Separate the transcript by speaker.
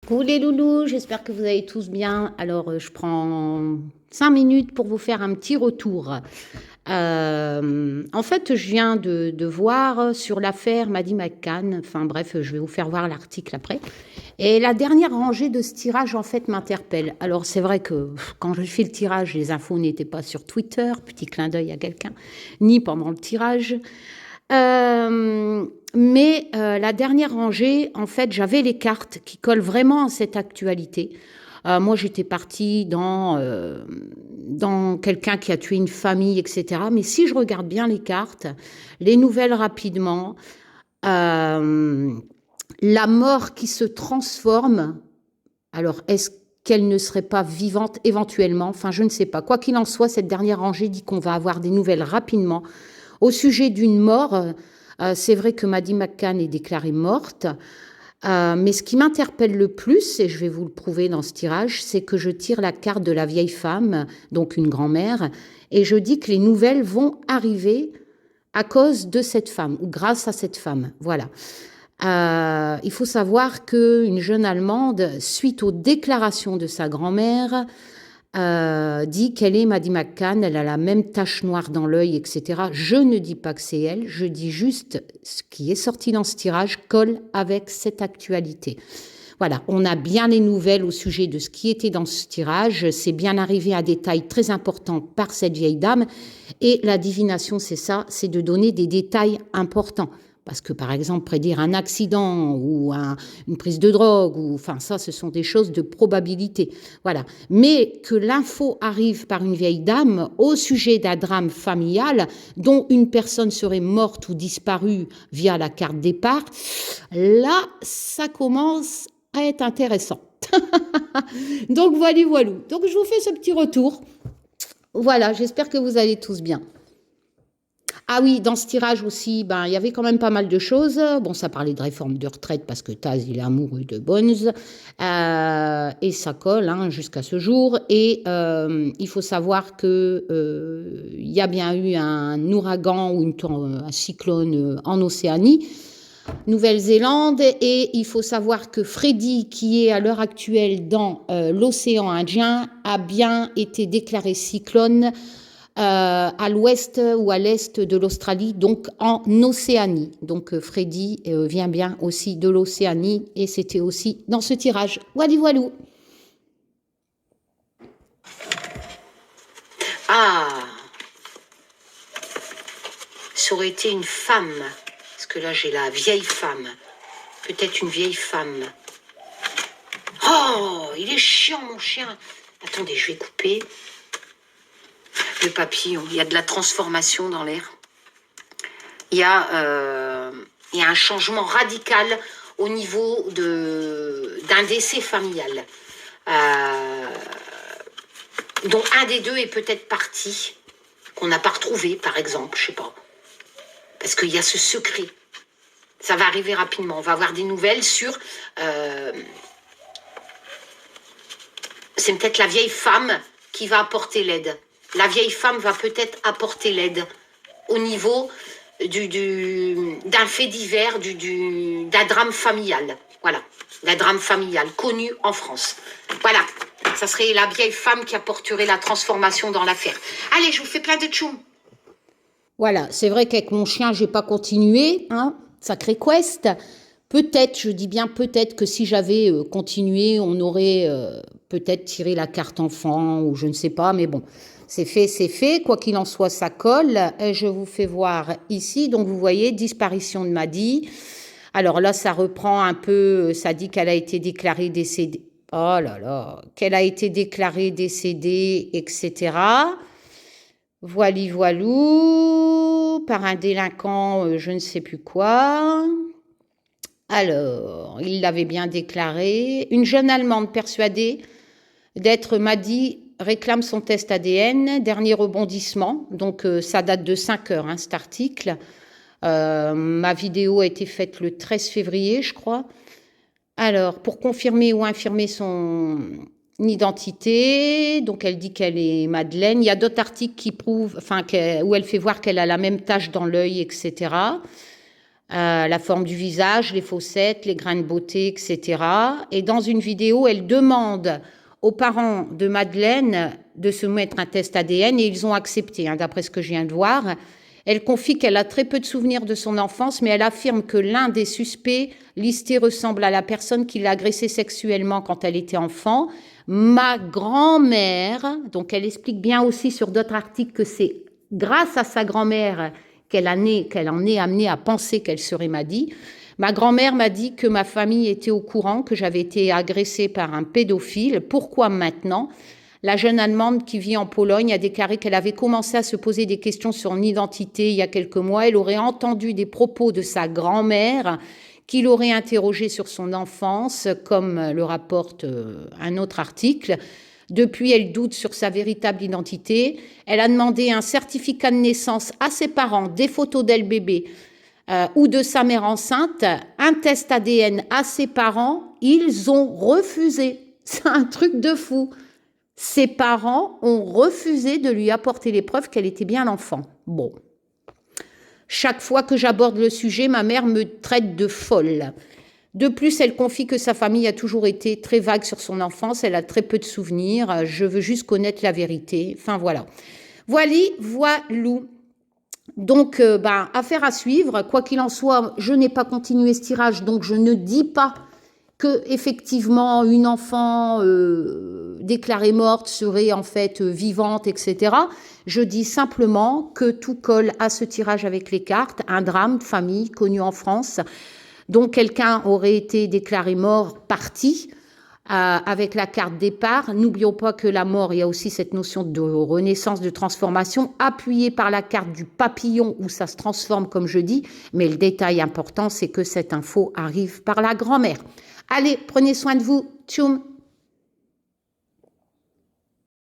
Speaker 1: Coucou les loulous, j'espère que vous allez tous bien. Alors, je prends 5 minutes pour vous faire un petit retour. En fait, je viens de voir sur l'affaire Maddie McCann. Enfin bref, je vais vous faire voir l'article après. Et la dernière rangée de ce tirage, en fait, m'interpelle. Alors, c'est vrai que quand je fais le tirage, les infos n'étaient pas sur Twitter, petit clin d'œil à quelqu'un, ni pendant le tirage. Mais la dernière rangée, en fait, j'avais les cartes qui collent vraiment à cette actualité. Moi, j'étais partie dans quelqu'un qui a tué une famille, etc. Mais si je regarde bien les cartes, les nouvelles rapidement, euh, la mort qui se transforme, alors est-ce qu'elle ne serait pas vivante éventuellement? Enfin, je ne sais pas. Quoi qu'il en soit, cette dernière rangée dit qu'on va avoir des nouvelles rapidement. Au sujet d'une mort, c'est vrai que Maddie McCann est déclarée morte, mais ce qui m'interpelle le plus, et je vais vous le prouver dans ce tirage, c'est que je tire la carte de la vieille femme, donc une grand-mère, et je dis que les nouvelles vont arriver à cause de cette femme, ou grâce à cette femme. Voilà. Il faut savoir qu'une jeune Allemande, suite aux déclarations de sa grand-mère, dit qu'elle est Maddie McCann, elle a la même tache noire dans l'œil, etc. Je ne dis pas que c'est elle, je dis juste ce qui est sorti dans ce tirage colle avec cette actualité. Voilà, on a bien les nouvelles au sujet de ce qui était dans ce tirage. C'est bien arrivé à des détails très importants par cette vieille dame. Et la divination, c'est ça, c'est de donner des détails importants. Parce que, par exemple, prédire un accident ou une prise de drogue, ou, enfin, ça, ce sont des choses de probabilité. Voilà. Mais que l'info arrive par une vieille dame au sujet d'un drame familial dont une personne serait morte ou disparue via la carte départ, là, ça commence à être intéressant. Donc, voilà. Donc, je vous fais ce petit retour. Voilà, j'espère que vous allez tous bien. Ah oui, dans ce tirage aussi, il y avait quand même pas mal de choses. Bon, ça parlait de réforme de retraite parce que Taz, il est amoureux de Bones. Et ça colle jusqu'à ce jour. Et il faut savoir que il y a bien eu un ouragan ou un cyclone en Océanie, Nouvelle-Zélande. Et il faut savoir que Freddy, qui est à l'heure actuelle dans l'océan Indien, a bien été déclaré cyclone à l'ouest ou à l'est de l'Australie, donc en Océanie. Donc Freddy vient bien aussi de l'Océanie et c'était aussi dans ce tirage. Voilou.
Speaker 2: Ah, ça aurait été une femme, parce que là j'ai la vieille femme, peut-être une vieille femme. Oh, il est chiant mon chien. Attendez, je vais couper le papillon. Il y a de la transformation dans l'air. Il y a un changement radical au niveau d'un décès familial. Dont un des deux est peut-être parti, qu'on n'a pas retrouvé, par exemple, je sais pas. Parce qu'il y a ce secret. Ça va arriver rapidement. On va avoir des nouvelles sur... c'est peut-être la vieille femme qui va apporter l'aide. La vieille femme va peut-être apporter l'aide au niveau d'un fait divers, d'un drame familial. Voilà, d'un drame familial connu en France. Voilà, ça serait la vieille femme qui apporterait la transformation dans l'affaire. Allez, je vous fais plein de tchoum.
Speaker 1: Voilà, c'est vrai qu'avec mon chien, j'ai pas continué, sacré quest. Peut-être, je dis bien peut-être que si j'avais continué, on aurait peut-être tiré la carte enfant ou je ne sais pas, mais bon, c'est fait, c'est fait. Quoi qu'il en soit, ça colle. Et je vous fais voir ici. Donc, vous voyez, disparition de Maddie. Alors là, ça reprend un peu, ça dit qu'elle a été déclarée décédée. Oh là là, qu'elle a été déclarée décédée, etc. Voilou, par un délinquant, je ne sais plus quoi. Alors, il l'avait bien déclaré. Une jeune Allemande persuadée d'être Maddie réclame son test ADN. Dernier rebondissement. Donc, ça date de 5 heures, cet article. Ma vidéo a été faite le 13 février, je crois. Alors, pour confirmer ou infirmer son identité, donc elle dit qu'elle est Madeleine. Il y a d'autres articles qui prouvent, où elle fait voir qu'elle a la même tache dans l'œil, etc. la forme du visage, les fossettes, les grains de beauté, etc. Et dans une vidéo, elle demande aux parents de Madeleine de se mettre un test ADN et ils ont accepté, hein, d'après ce que je viens de voir. Elle confie qu'elle a très peu de souvenirs de son enfance, mais elle affirme que l'un des suspects listés ressemble à la personne qui l'a agressée sexuellement quand elle était enfant. Ma grand-mère, donc elle explique bien aussi sur d'autres articles que c'est grâce à sa grand-mère qu'elle en est amenée à penser qu'elle serait Maddy. Ma grand-mère m'a dit que ma famille était au courant, que j'avais été agressée par un pédophile. Pourquoi maintenant ? La jeune Allemande qui vit en Pologne a déclaré qu'elle avait commencé à se poser des questions sur son identité il y a quelques mois. Elle aurait entendu des propos de sa grand-mère qui l'aurait interrogée sur son enfance, comme le rapporte un autre article. Depuis, elle doute sur sa véritable identité. Elle a demandé un certificat de naissance à ses parents, des photos d'elle bébé ou de sa mère enceinte, un test ADN à ses parents. Ils ont refusé. C'est un truc de fou. Ses parents ont refusé de lui apporter les preuves qu'elle était bien l'enfant. Bon. Chaque fois que j'aborde le sujet, ma mère me traite de folle. De plus, elle confie que sa famille a toujours été très vague sur son enfance. Elle a très peu de souvenirs. Je veux juste connaître la vérité. Enfin, voilà. Voilou. Donc, affaire à suivre. Quoi qu'il en soit, je n'ai pas continué ce tirage, donc je ne dis pas que effectivement une enfant déclarée morte serait en fait vivante, etc. Je dis simplement que tout colle à ce tirage avec les cartes, un drame de famille connu en France. Donc quelqu'un aurait été déclaré mort, parti, avec la carte départ. N'oublions pas que la mort, il y a aussi cette notion de renaissance, de transformation, appuyée par la carte du papillon où ça se transforme, comme je dis. Mais le détail important, c'est que cette info arrive par la grand-mère. Allez, prenez soin de vous. Tchoum.